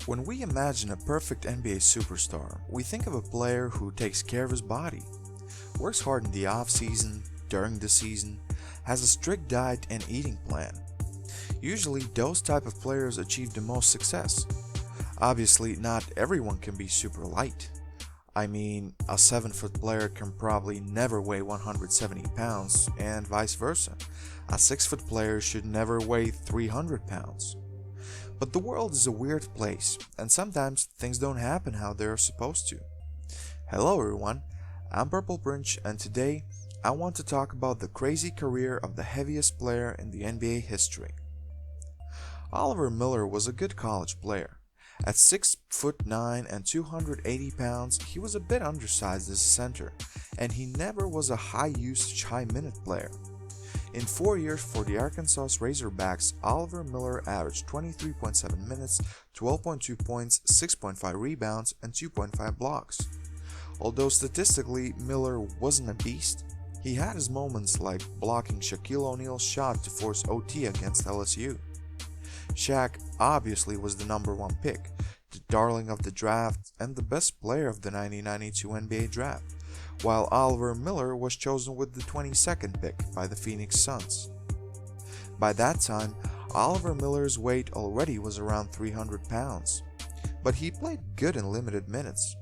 When we imagine a perfect NBA superstar, we think of a player who takes care of his body, works hard in the off-season, during the season, has a strict diet and eating plan. Usually, those type of players achieve the most success. Obviously, not everyone can be super light. I mean, a 7-foot player can probably never weigh 170 pounds, and vice versa. A 6-foot player should never weigh 300 pounds. But the world is a weird place, and sometimes things don't happen how they're supposed to. Hello everyone, I'm Purple Prince, and today I want to talk about the crazy career of the heaviest player in the NBA history. Oliver Miller was a good college player. At 6'9" and 280 pounds, he was a bit undersized as a center, and he never was a high-usage, high-minute player. In 4 years for the Arkansas Razorbacks, Oliver Miller averaged 23.7 minutes, 12.2 points, 6.5 rebounds, and 2.5 blocks. Although statistically Miller wasn't a beast, he had his moments like blocking Shaquille O Neals' shot to force OT against LSU. Shaq obviously was the #1 pick, the darling of the draft, and the best player of the 1992 NBA draft, while Oliver Miller was chosen with the 22nd pick by the Phoenix Suns. By that time, Oliver Miller's weight already was around 300 pounds, but he played good in limited minutes.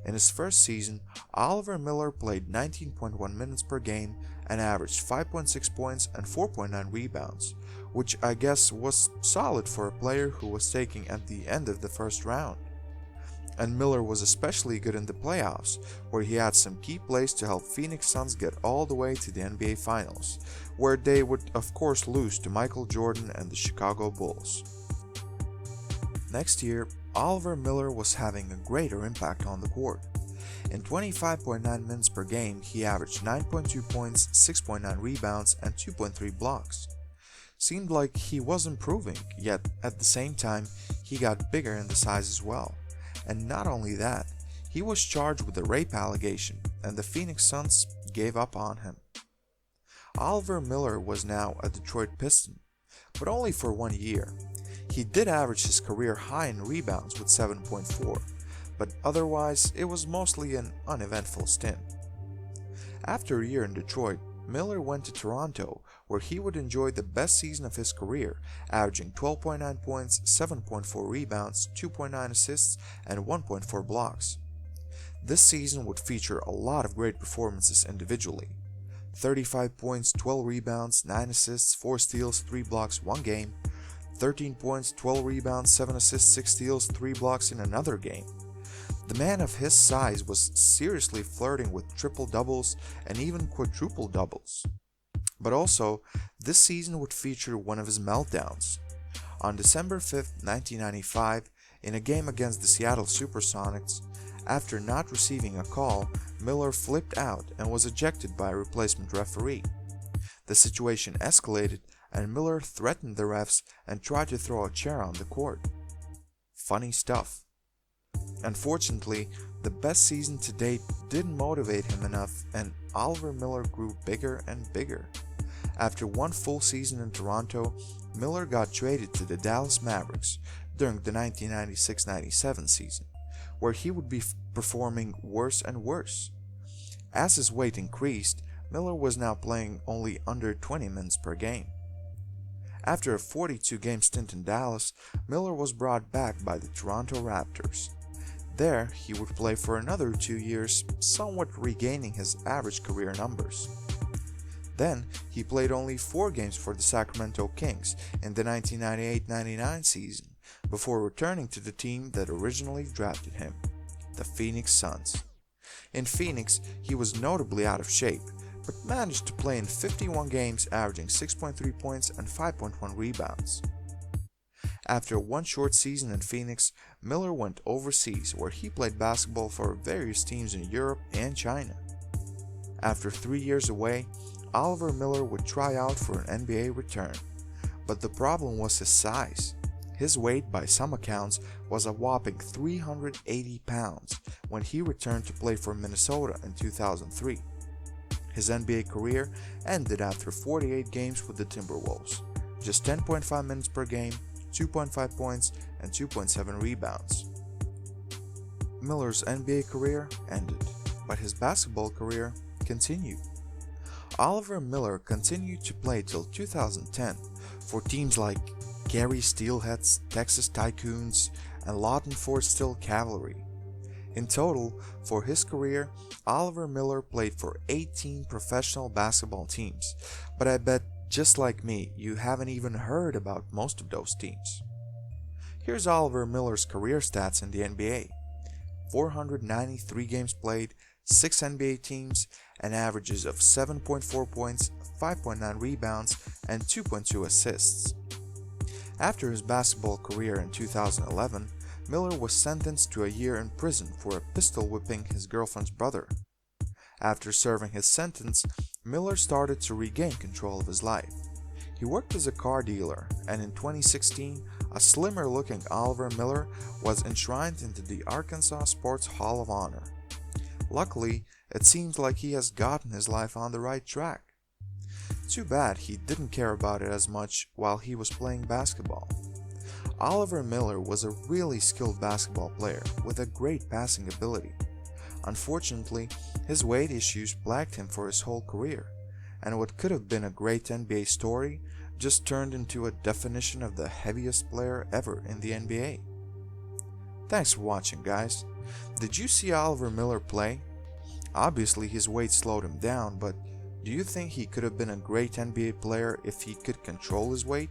In his first season, Oliver Miller played 19.1 minutes per game and averaged 5.6 points and 4.9 rebounds, which I guess was solid for a player who was taken at the end of the first round. And Miller was especially good in the playoffs, where he had some key plays to help Phoenix Suns get all the way to the NBA Finals, where they would of course lose to Michael Jordan and the Chicago Bulls. Next year, Oliver Miller was having a greater impact on the court. In 25.9 minutes per game, he averaged 9.2 points, 6.9 rebounds, and 2.3 blocks. Seemed like he was improving, yet at the same time, he got bigger in the size as well. And not only that, he was charged with a rape allegation, and the Phoenix Suns gave up on him. Oliver Miller was now a Detroit Piston, but only for 1 year. He did average his career high in rebounds with 7.4, but otherwise it was mostly an uneventful stint. After a year in Detroit, Miller went to Toronto, where he would enjoy the best season of his career, averaging 12.9 points, 7.4 rebounds, 2.9 assists, and 1.4 blocks. This season would feature a lot of great performances individually. 35 points, 12 rebounds, 9 assists, 4 steals, 3 blocks, 1 game. 13 points, 12 rebounds, 7 assists, 6 steals, 3 blocks in another game. The man of his size was seriously flirting with triple doubles and even quadruple doubles. But also, this season would feature one of his meltdowns. On December 5, 1995, in a game against the Seattle Supersonics, after not receiving a call, Miller flipped out and was ejected by a replacement referee. The situation escalated and Miller threatened the refs and tried to throw a chair on the court. Funny stuff. Unfortunately, the best season to date didn't motivate him enough, and Oliver Miller grew bigger and bigger. After 1 full season in Toronto, Miller got traded to the Dallas Mavericks during the 1996-97 season, where he would be performing worse and worse. As his weight increased, Miller was now playing only under 20 minutes per game. After a 42-game stint in Dallas, Miller was brought back by the Toronto Raptors. There, he would play for another 2 years, somewhat regaining his average career numbers. Then, he played only 4 games for the Sacramento Kings in the 1998-99 season, before returning to the team that originally drafted him, the Phoenix Suns. In Phoenix, he was notably out of shape, but managed to play in 51 games, averaging 6.3 points and 5.1 rebounds. After 1 short season in Phoenix, Miller went overseas, where he played basketball for various teams in Europe and China. After 3 years away, Oliver Miller would try out for an NBA return, but the problem was his size. His weight, by some accounts, was a whopping 380 pounds when he returned to play for Minnesota in 2003. His NBA career ended after 48 games with the Timberwolves, just 10.5 minutes per game, 2.5 points, and 2.7 rebounds. Miller's NBA career ended, but his basketball career continued. Oliver Miller continued to play till 2010 for teams like Gary Steelheads, Texas Tycoons, and Lawton Fort Still Cavalry. In total, for his career, Oliver Miller played for 18 professional basketball teams, but I bet just like me, you haven't even heard about most of those teams. Here's Oliver Miller's career stats in the NBA. 493 games played, 6 NBA teams, and averages of 7.4 points, 5.9 rebounds, and 2.2 assists. After his basketball career in 2011, Miller was sentenced to a year in prison for a pistol whipping his girlfriend's brother. After serving his sentence, Miller started to regain control of his life. He worked as a car dealer, and in 2016, a slimmer-looking Oliver Miller was enshrined into the Arkansas Sports Hall of Honor. Luckily, it seems like he has gotten his life on the right track. Too bad he didn't care about it as much while he was playing basketball. Oliver Miller was a really skilled basketball player with a great passing ability. Unfortunately, his weight issues plagued him for his whole career, and what could have been a great NBA story just turned into a definition of the heaviest player ever in the NBA. Thanks for watching, guys. Did you see Oliver Miller play? Obviously his weight slowed him down, but do you think he could have been a great NBA player if he could control his weight?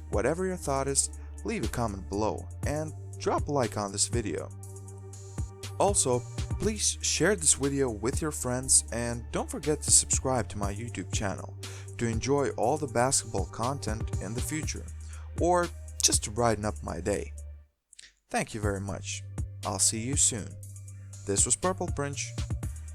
Whatever your thought is, leave a comment below and drop a like on this video. Also, please share this video with your friends and don't forget to subscribe to my YouTube channel to enjoy all the basketball content in the future, or just to brighten up my day. Thank you very much. I'll see you soon. This was Purple Prince,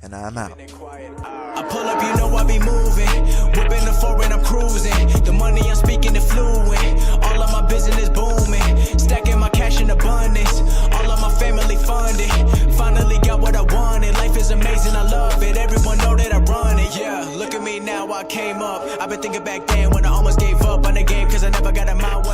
and I'm out. I pull up, you know I be moving, whipping the foreign, I'm cruising. The money I'm speaking is fluent, all of my business booming, stacking my cash in abundance, all of my family funded. Finally got what I wanted, life is amazing, I love it, everyone know that I run it. Yeah, look at me now, I came up, I've been thinking back then when I almost gave up on the game, cause I never got in my way.